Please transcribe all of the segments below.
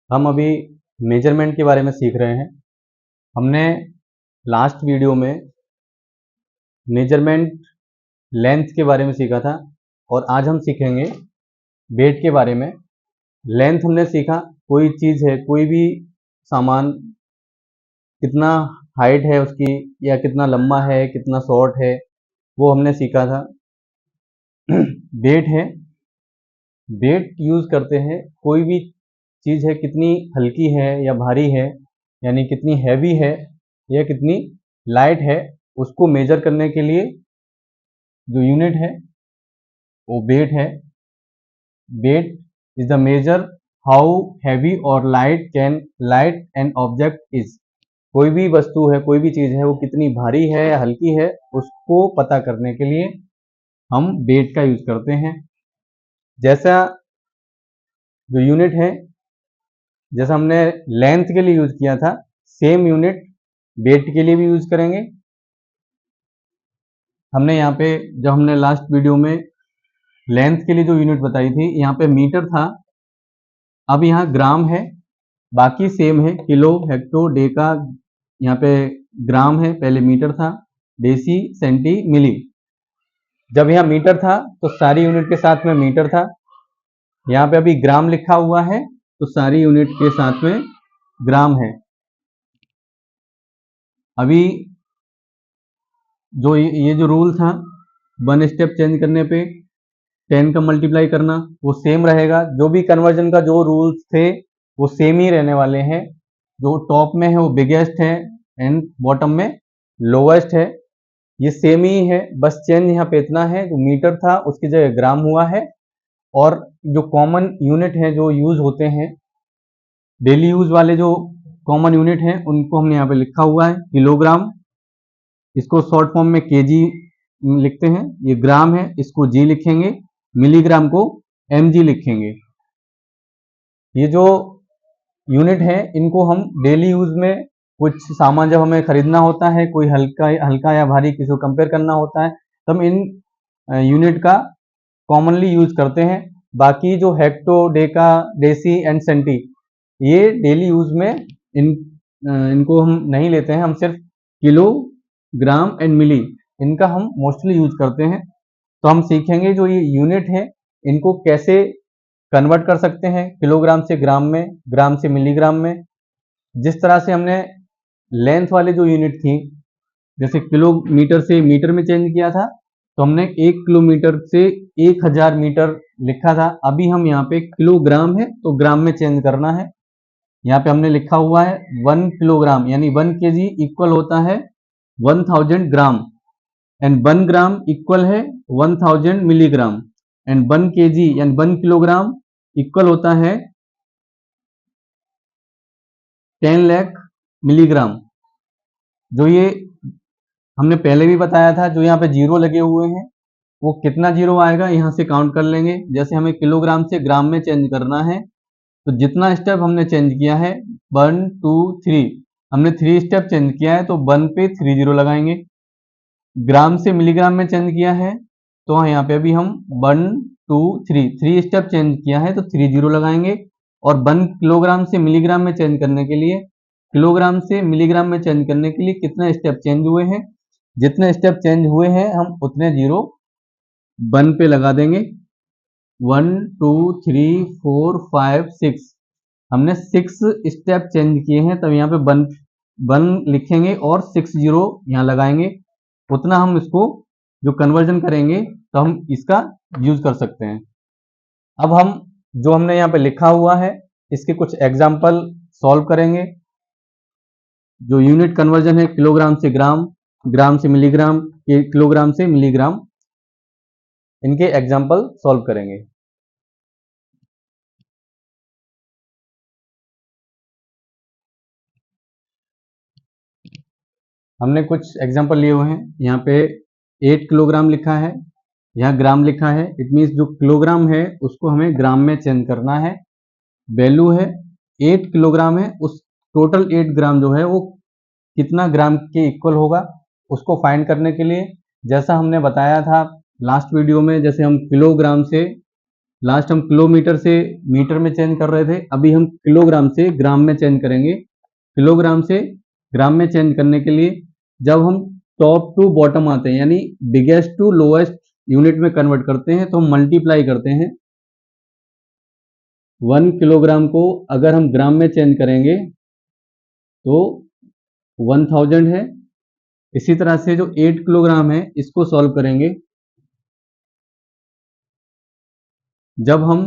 हम अभी मेजरमेंट के बारे में सीख रहे हैं। हमने लास्ट वीडियो में मेजरमेंट लेंथ के बारे में सीखा था और आज हम सीखेंगे वेट के बारे में। लेंथ हमने सीखा, कोई चीज़ है, कोई भी सामान कितना हाइट है उसकी, या कितना लंबा है, कितना शॉर्ट है, वो हमने सीखा था। वेट है, वेट यूज़ करते हैं कोई भी चीज़ है कितनी हल्की है या भारी है, यानी कितनी हैवी है या कितनी लाइट है, उसको मेजर करने के लिए जो यूनिट है वो वेट है। Weight is the measure how heavy और लाइट एन ऑब्जेक्ट इज। कोई भी वस्तु है, कोई भी चीज़ है, वो कितनी भारी है या हल्की है, उसको पता करने के लिए हम वेट का यूज करते हैं। जैसा जो यूनिट है, जैसा हमने लेंथ के लिए यूज किया था, सेम यूनिट वेट के लिए भी यूज करेंगे। हमने यहाँ पे जब हमने लास्ट वीडियो में लेंथ के लिए जो यूनिट बताई थी, यहाँ पे मीटर था, अब यहाँ ग्राम है, बाकी सेम है, किलो, हेक्टो, डेका, यहाँ पे ग्राम है, पहले मीटर था, डेसी, सेंटी, मिली। जब यहाँ मीटर था तो सारी यूनिट के साथ में मीटर था, यहाँ पे अभी ग्राम लिखा हुआ है तो सारी यूनिट के साथ में ग्राम है। अभी जो ये जो रूल था, वन स्टेप चेंज करने पे 10 का मल्टीप्लाई करना, वो सेम रहेगा। जो भी कन्वर्जन का जो रूल्स थे वो सेम ही रहने वाले हैं। जो टॉप में है वो बिगेस्ट है एंड बॉटम में लोवेस्ट है, ये सेम ही है। बस चेंज यहाँ पे इतना है, जो मीटर था उसकी जगह ग्राम हुआ है। और जो कॉमन यूनिट है जो यूज होते हैं, डेली यूज वाले जो कॉमन यूनिट हैं, उनको हमने यहाँ पे लिखा हुआ है किलोग्राम, इसको शॉर्ट फॉर्म में केजी लिखते हैं। ये ग्राम है, इसको जी लिखेंगे। मिलीग्राम को mg लिखेंगे। ये जो यूनिट है इनको हम डेली यूज में, कुछ सामान जब हमें खरीदना होता है, कोई हल्का हल्का या भारी किसी को कंपेयर करना होता है, तो हम इन यूनिट का कॉमनली यूज करते हैं। बाकी जो hecto, deca, deci and centi, ये डेली यूज में इनको हम नहीं लेते हैं। हम सिर्फ किलो, ग्राम एंड मिली, इनका हम मोस्टली यूज करते हैं। तो हम सीखेंगे जो ये यूनिट है इनको कैसे कन्वर्ट कर सकते हैं किलोग्राम से ग्राम में, ग्राम से मिलीग्राम में। जिस तरह से हमने लेंथ वाले जो यूनिट थी, जैसे किलोमीटर से मीटर में चेंज किया था, तो हमने 1 किलोमीटर से 1000 मीटर लिखा था। अभी हम यहाँ पे किलोग्राम है तो ग्राम में चेंज करना है। यहाँ पे हमने लिखा हुआ है 1 किलोग्राम, यानी 1 केजी इक्वल होता है 1000 ग्राम, एंड 1 ग्राम इक्वल है 1000 मिलीग्राम, एंड 1 केजी यानी 1 किलोग्राम इक्वल होता है 10 लाख मिलीग्राम। जो ये हमने पहले भी बताया था, जो यहाँ पे जीरो लगे हुए हैं, वो कितना जीरो आएगा यहाँ से काउंट कर लेंगे। जैसे हमें किलोग्राम से ग्राम में चेंज करना है, तो जितना स्टेप हमने चेंज किया है 1 2 3, हमने 3 स्टेप चेंज किया है तो 1 पे 3 जीरो लगाएंगे। ग्राम से मिलीग्राम में चेंज किया है तो यहाँ पे अभी हम 1 2 3 स्टेप चेंज किया है तो 3 जीरो लगाएंगे। और 1 किलोग्राम से मिलीग्राम में चेंज करने के लिए, किलोग्राम से मिलीग्राम में चेंज करने के लिए कितने स्टेप चेंज हुए हैं, जितने स्टेप चेंज हुए हैं हम उतने जीरो 1 पे लगा देंगे। 1 2 3 4 5 6, हमने 6 स्टेप चेंज किए हैं, तब यहाँ पे 1 लिखेंगे और 6 जीरो यहाँ लगाएंगे। उतना हम इसको जो कन्वर्जन करेंगे तो हम इसका यूज कर सकते हैं। अब हम जो हमने यहाँ पे लिखा हुआ है इसके कुछ एग्जाम्पल सॉल्व करेंगे। जो यूनिट कन्वर्जन है किलोग्राम से ग्राम, ग्राम से मिलीग्राम, किलोग्राम से मिलीग्राम, इनके एग्जाम्पल सॉल्व करेंगे। हमने कुछ एग्जाम्पल लिए हुए हैं। यहाँ पे 8 किलोग्राम लिखा है, यहाँ ग्राम लिखा है। इट मीन्स जो किलोग्राम है उसको हमें ग्राम में चेंज करना है। वैल्यू है 8 किलोग्राम है, उस टोटल 8 ग्राम जो है वो कितना ग्राम के इक्वल होगा, उसको फाइंड करने के लिए, जैसा हमने बताया था लास्ट वीडियो में, जैसे हम किलोग्राम से लास्ट हम किलोमीटर से मीटर में चेंज कर रहे थे, अभी हम किलोग्राम से ग्राम में चेंज करेंगे। किलोग्राम से ग्राम में चेंज करने के लिए जब हम टॉप टू बॉटम आते हैं, यानी बिगेस्ट टू लोएस्ट यूनिट में कन्वर्ट करते हैं, तो हम मल्टीप्लाई करते हैं। 1 किलोग्राम को अगर हम ग्राम में चेंज करेंगे तो 1000 है। इसी तरह से जो 8 किलोग्राम है इसको सॉल्व करेंगे। जब हम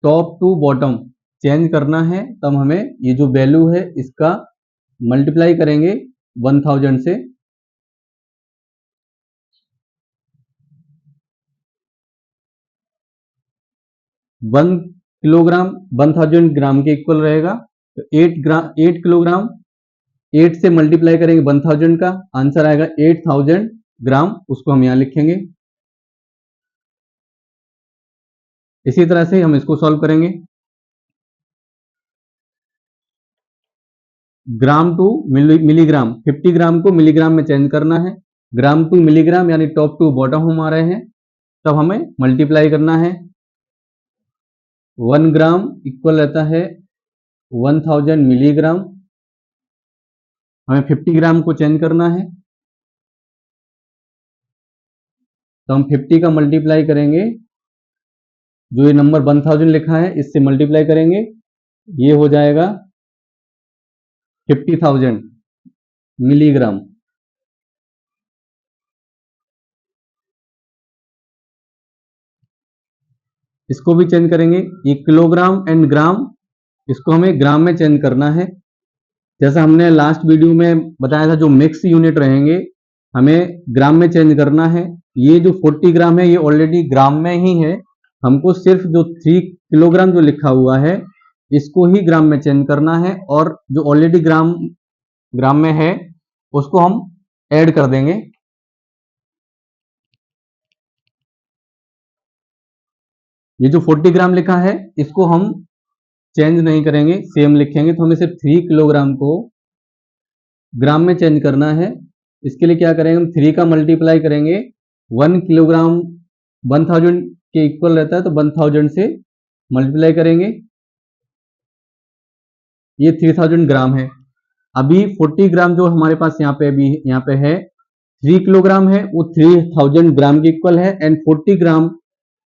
टॉप टू बॉटम चेंज करना है तब हमें ये जो वैल्यू है इसका मल्टीप्लाई करेंगे 1000 से। 1 किलोग्राम 1000 ग्राम के इक्वल रहेगा, तो 8 किलोग्राम 8 से मल्टीप्लाई करेंगे 1000 का, आंसर आएगा 8000 ग्राम, उसको हम यहाँ लिखेंगे। इसी तरह से हम इसको सॉल्व करेंगे। ग्राम टू मिलीग्राम, 50 ग्राम को मिलीग्राम में चेंज करना है। ग्राम टू मिलीग्राम यानी टॉप टू बॉटम हम आ रहे हैं, तब हमें मल्टीप्लाई करना है। 1 ग्राम इक्वल रहता है 1000 मिलीग्राम, हमें 50 ग्राम को चेंज करना है, तो हम 50 का मल्टीप्लाई करेंगे, जो ये नंबर 1000 लिखा है इससे मल्टीप्लाई करेंगे, ये हो जाएगा 50,000 मिलीग्राम। इसको भी चेंज करेंगे, ये किलोग्राम एंड ग्राम, इसको हमें ग्राम में चेंज करना है। जैसा हमने लास्ट वीडियो में बताया था, जो मिक्स यूनिट रहेंगे हमें ग्राम में चेंज करना है। ये जो 40 ग्राम है ये ऑलरेडी ग्राम में ही है, हमको सिर्फ जो 3 किलोग्राम जो लिखा हुआ है इसको ही ग्राम में चेंज करना है, और जो ऑलरेडी ग्राम में है उसको हम ऐड कर देंगे। ये जो 40 ग्राम लिखा है इसको हम चेंज नहीं करेंगे, सेम लिखेंगे, तो हमें सिर्फ 3 किलोग्राम को ग्राम में चेंज करना है। इसके लिए क्या करेंगे, हम 3 का मल्टीप्लाई करेंगे, 1 किलोग्राम 1000 के इक्वल रहता है, तो 1000 से मल्टीप्लाई करेंगे, ये 3000 ग्राम है। अभी 40 ग्राम जो हमारे पास यहाँ पे है 3 किलोग्राम है, वो 3000 ग्राम के इक्वल है, एंड 40 ग्राम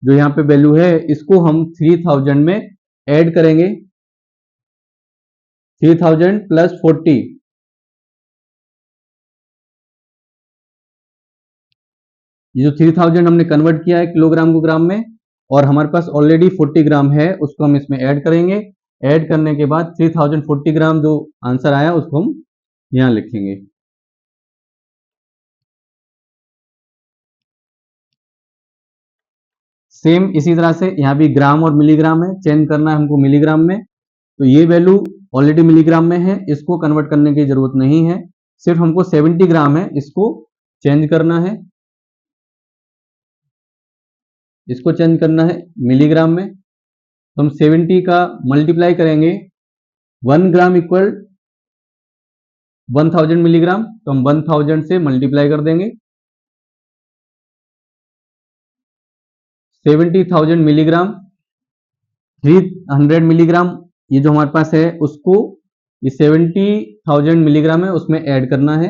जो यहाँ पे वैल्यू है इसको हम 3000 में ऐड करेंगे। 3000 प्लस 40, ये जो 3000 हमने कन्वर्ट किया है किलोग्राम को ग्राम में, और हमारे पास ऑलरेडी 40 ग्राम है, उसको हम इसमें ऐड करेंगे। ऐड करने के बाद 3040 ग्राम जो आंसर आया उसको हम यहाँ लिखेंगे। सेम इसी तरह से यहाँ भी ग्राम और मिलीग्राम है, चेंज करना है हमको मिलीग्राम में, तो ये वैल्यू ऑलरेडी मिलीग्राम में है, इसको कन्वर्ट करने की जरूरत नहीं है, सिर्फ हमको 70 ग्राम है इसको चेंज करना है, इसको चेंज करना है मिलीग्राम में, तो हम 70 का मल्टीप्लाई करेंगे, 1 ग्राम इक्वल 1000 मिलीग्राम, तो हम 1000 से मल्टीप्लाई कर देंगे। 70,000 मिलीग्राम, 300 मिलीग्राम ये जो हमारे पास है उसको ये 70,000 मिलीग्राम है उसमें ऐड करना है।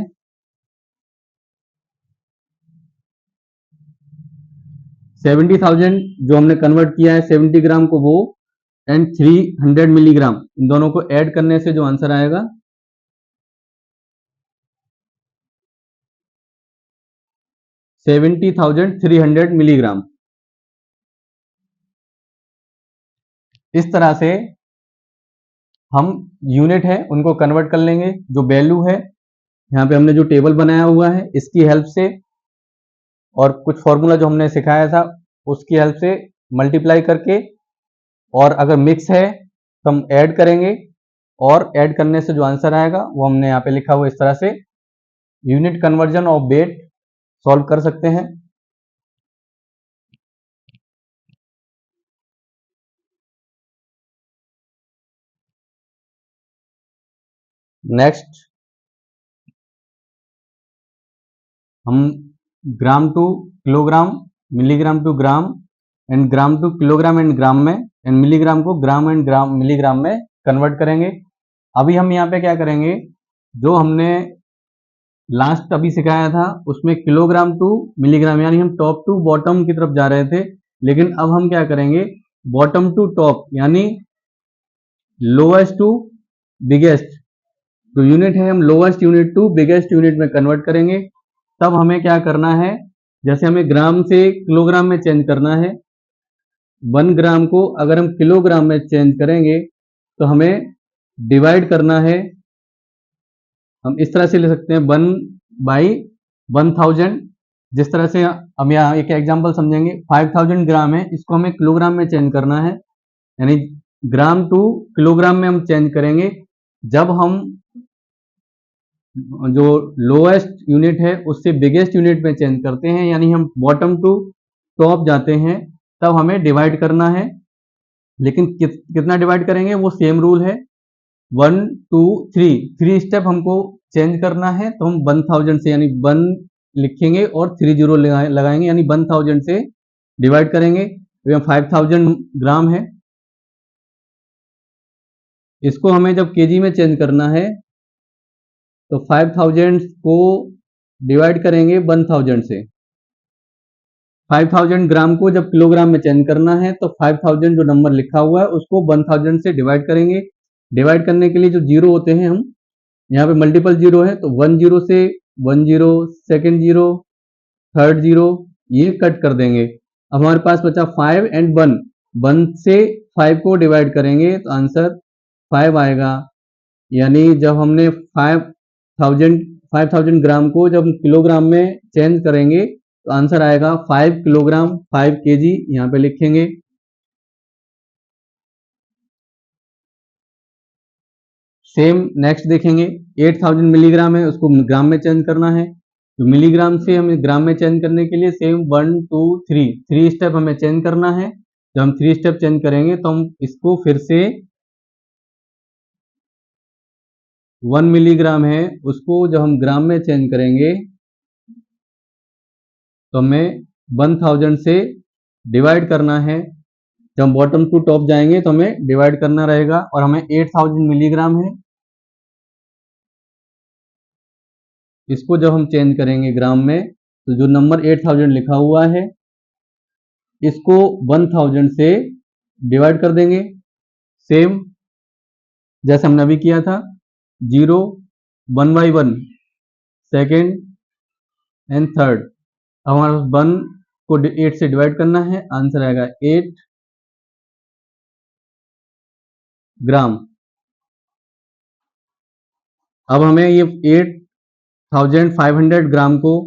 70,000 जो हमने कन्वर्ट किया है 70 ग्राम को, वो एंड 300 मिलीग्राम, इन दोनों को ऐड करने से जो आंसर आएगा 70,300 मिलीग्राम। इस तरह से हम यूनिट है उनको कन्वर्ट कर लेंगे, जो वैल्यू है यहाँ पे हमने जो टेबल बनाया हुआ है इसकी हेल्प से, और कुछ फॉर्मूला जो हमने सिखाया था उसकी हेल्प से मल्टीप्लाई करके, और अगर मिक्स है तो हम ऐड करेंगे, और ऐड करने से जो आंसर आएगा वो हमने यहाँ पे लिखा हुआ, इस तरह से unit conversion of weight solve कर सकते हैं। नेक्स्ट हम gram to kilogram, milligram to gram and gram to kilogram and gram में, एंड मिलीग्राम को ग्राम एंड ग्राम मिलीग्राम में कन्वर्ट करेंगे। अभी हम यहाँ पे क्या करेंगे, जो हमने लास्ट अभी सिखाया था उसमें किलोग्राम टू मिलीग्राम, यानी हम टॉप टू बॉटम की तरफ जा रहे थे, लेकिन अब हम क्या करेंगे, बॉटम टू टॉप यानी लोएस्ट टू बिगेस्ट, जो यूनिट है हम lowest unit to biggest unit में कन्वर्ट करेंगे। तब हमें क्या करना है, जैसे हमें ग्राम से किलोग्राम में चेंज करना है, 1 ग्राम को अगर हम किलोग्राम में चेंज करेंगे तो हमें डिवाइड करना है, हम इस तरह से ले सकते हैं 1/1000। जिस तरह से हम यहाँ एक एग्जांपल समझेंगे, 5000 ग्राम है, इसको हमें किलोग्राम में चेंज करना है, यानी ग्राम टू किलोग्राम में हम चेंज करेंगे। जब हम जो लोएस्ट यूनिट है उससे बिगेस्ट यूनिट में चेंज करते हैं, यानी हम बॉटम टू टॉप जाते हैं, तब हमें डिवाइड करना है। लेकिन कितना डिवाइड करेंगे, वो सेम रूल है, 1 2 3 स्टेप हमको चेंज करना है, तो हम 1000 से यानी 1 लिखेंगे और 30 लगाएंगे, यानी 1000 से डिवाइड करेंगे। तो 5000 ग्राम है, इसको हमें जब केजी में चेंज करना है तो 5000 को डिवाइड करेंगे 1000 से। 5000 ग्राम को जब किलोग्राम में चेंज करना है तो 5000 जो नंबर लिखा हुआ है उसको 1000 से डिवाइड करेंगे। डिवाइड करने के लिए जो जीरो होते हैं, हम यहाँ पे मल्टीपल जीरो है, तो 1 जीरो से 1 zero, second zero, third zero, ये कट कर देंगे। अब हमारे पास बचा 5 एंड 1, 1 से 5 को डिवाइड करेंगे तो आंसर 5 आएगा। यानी जब हमने 5000 ग्राम को जब किलोग्राम में चेंज करेंगे तो आंसर आएगा 5 किलोग्राम, 5 केजी, यहाँ पे लिखेंगे। सेम नेक्स्ट देखेंगे, 8000 मिलीग्राम है, उसको ग्राम में चेंज करना है, तो मिलीग्राम से हमें ग्राम में चेंज करने के लिए सेम 1 2 3 स्टेप हमें चेंज करना है। जब हम 3 स्टेप चेंज करेंगे तो हम इसको फिर से 1 मिलीग्राम है, उसको जब हम ग्राम में चेंज करेंगे तो हमें 1000 से डिवाइड करना है। जब हम बॉटम टू टॉप जाएंगे तो हमें डिवाइड करना रहेगा, और हमें 8000 मिलीग्राम है, इसको जब हम चेंज करेंगे ग्राम में तो जो नंबर 8000 लिखा हुआ है इसको 1000 से डिवाइड कर देंगे, सेम जैसे हमने अभी किया था, 0 1/1, सेकेंड एंड थर्ड। अब हमारे पास 1 को 8 से डिवाइड करना है, आंसर आएगा 8 ग्राम। अब हमें ये 8500 ग्राम को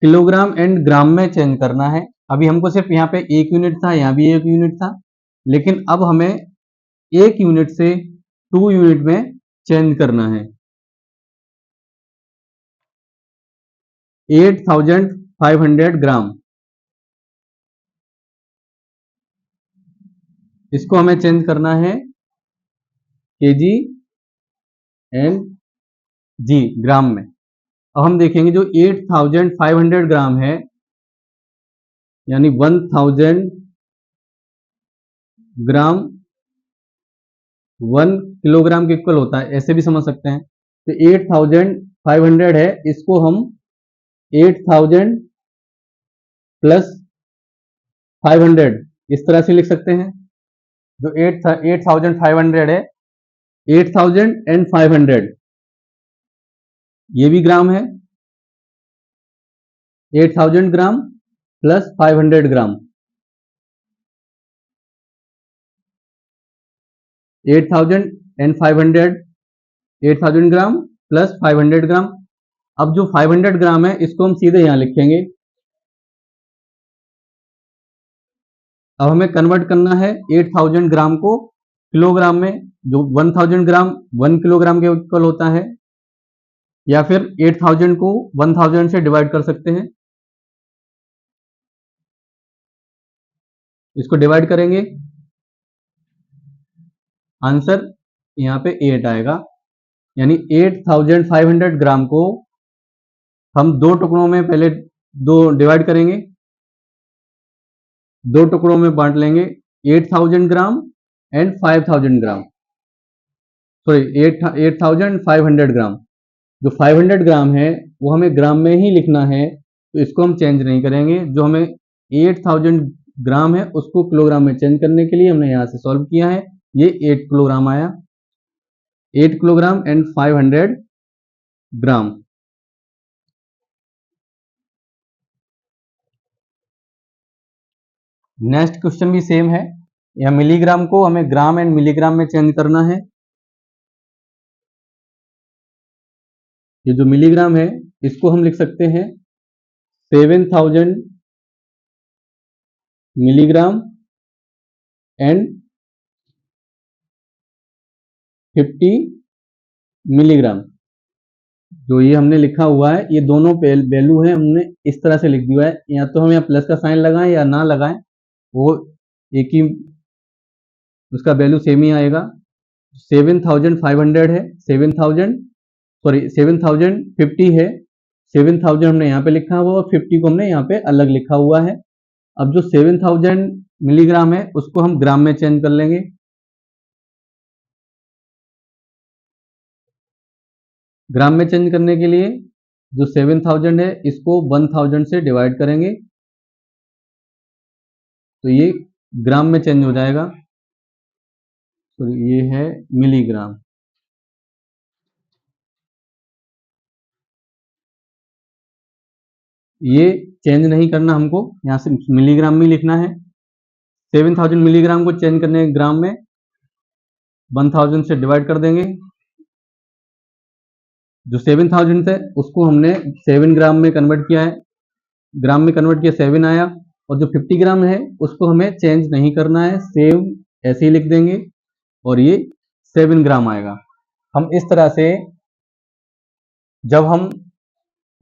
किलोग्राम एंड ग्राम में चेंज करना है। अभी हमको सिर्फ यहाँ पे एक यूनिट था, यहाँ भी एक यूनिट था, लेकिन अब हमें एक यूनिट से 2 यूनिट में चेंज करना है। 8500 ग्राम, इसको हमें चेंज करना है केजी एंड जी ग्राम में। अब हम देखेंगे जो 8500 ग्राम है, यानी 1000 ग्राम 1 किलोग्राम के इक्वल होता है, ऐसे भी समझ सकते हैं। तो 8500 है, इसको हम 8000 प्लस 500 इस तरह से लिख सकते हैं। जो 8500 है, 8500 ये भी ग्राम है, 8000 ग्राम प्लस 500 ग्राम, 8500 8000 ग्राम प्लस 500 ग्राम। अब जो 500 ग्राम है इसको हम सीधे यहां लिखेंगे। अब हमें कन्वर्ट करना है 8000 ग्राम को किलोग्राम में, जो 1000 ग्राम 1 किलोग्राम के इक्वल होता है, या फिर 8000 को 1000 से डिवाइड कर सकते हैं। इसको डिवाइड करेंगे, आंसर यहाँ पे 8 आएगा। यानी 8500 ग्राम को हम दो टुकड़ों में पहले दो डिवाइड करेंगे, दो टुकड़ों में बांट लेंगे, 8000 ग्राम एंड 5000 ग्राम, सॉरी 8500 ग्राम। जो 500 ग्राम है वो हमें ग्राम में ही लिखना है, तो इसको हम चेंज नहीं करेंगे। जो हमें 8000 ग्राम है उसको किलोग्राम में चेंज करने के लिए हमने यहाँ से सॉल्व किया है, ये 8 किलोग्राम आया, 8 kilogram and 500 gram. Next question भी सेम है, या मिलीग्राम को हमें ग्राम एंड मिलीग्राम में चेंज करना है। ये जो मिलीग्राम है इसको हम लिख सकते हैं 7000 मिलीग्राम एंड 50 मिलीग्राम। जो ये हमने लिखा हुआ है ये दोनों वैल्यू है, हमने इस तरह से लिख दिया है, या तो हम यहाँ प्लस का साइन लगाएं या ना लगाएं, वो एक ही उसका वैल्यू सेम ही आएगा। 7500 है, 7050 है, 7000 हमने यहाँ पे लिखा हुआ और 50 को हमने यहाँ पे अलग लिखा हुआ है। अब जो 7000 मिलीग्राम है उसको हम ग्राम में चेंज कर लेंगे। ग्राम में चेंज करने के लिए जो 7000 है इसको 1000 से डिवाइड करेंगे, तो ये ग्राम में चेंज हो जाएगा, तो ये है मिलीग्राम। ये चेंज नहीं करना हमको, यहाँ से मिलीग्राम में लिखना है। 7000 मिलीग्राम को चेंज करने के ग्राम में 1000 से डिवाइड कर देंगे। जो 7000 है उसको हमने 7 ग्राम में कन्वर्ट किया है, ग्राम में कन्वर्ट किया 7 आया, और जो 50 ग्राम है उसको हमें चेंज नहीं करना है, सेम ऐसे ही लिख देंगे और ये 7 ग्राम आएगा। हम इस तरह से जब हम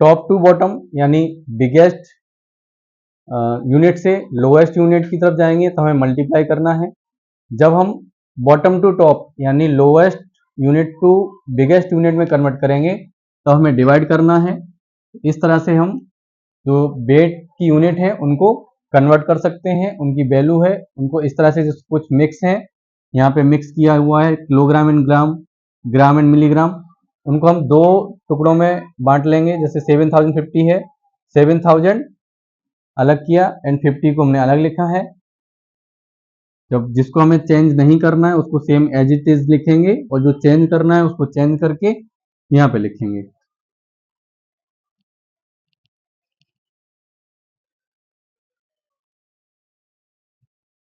टॉप टू बॉटम यानी बिगेस्ट यूनिट से लोएस्ट यूनिट की तरफ जाएंगे तो हमें मल्टीप्लाई करना है। जब हम बॉटम टू टॉप यानी lowest unit to biggest unit में कन्वर्ट करेंगे तो हमें डिवाइड करना है। इस तरह से हम जो वेट की यूनिट है उनको कन्वर्ट कर सकते हैं, उनकी वैल्यू है उनको इस तरह से, कुछ मिक्स है यहाँ पे मिक्स किया हुआ है, kilogram and gram, gram and milligram, उनको हम दो टुकड़ों में बांट लेंगे। जैसे 7050 है, 7000 अलग किया एंड 50 को हमने अलग लिखा है। जब जिसको हमें चेंज नहीं करना है उसको सेम एज इट इज लिखेंगे, और जो चेंज करना है उसको चेंज करके यहाँ पे लिखेंगे।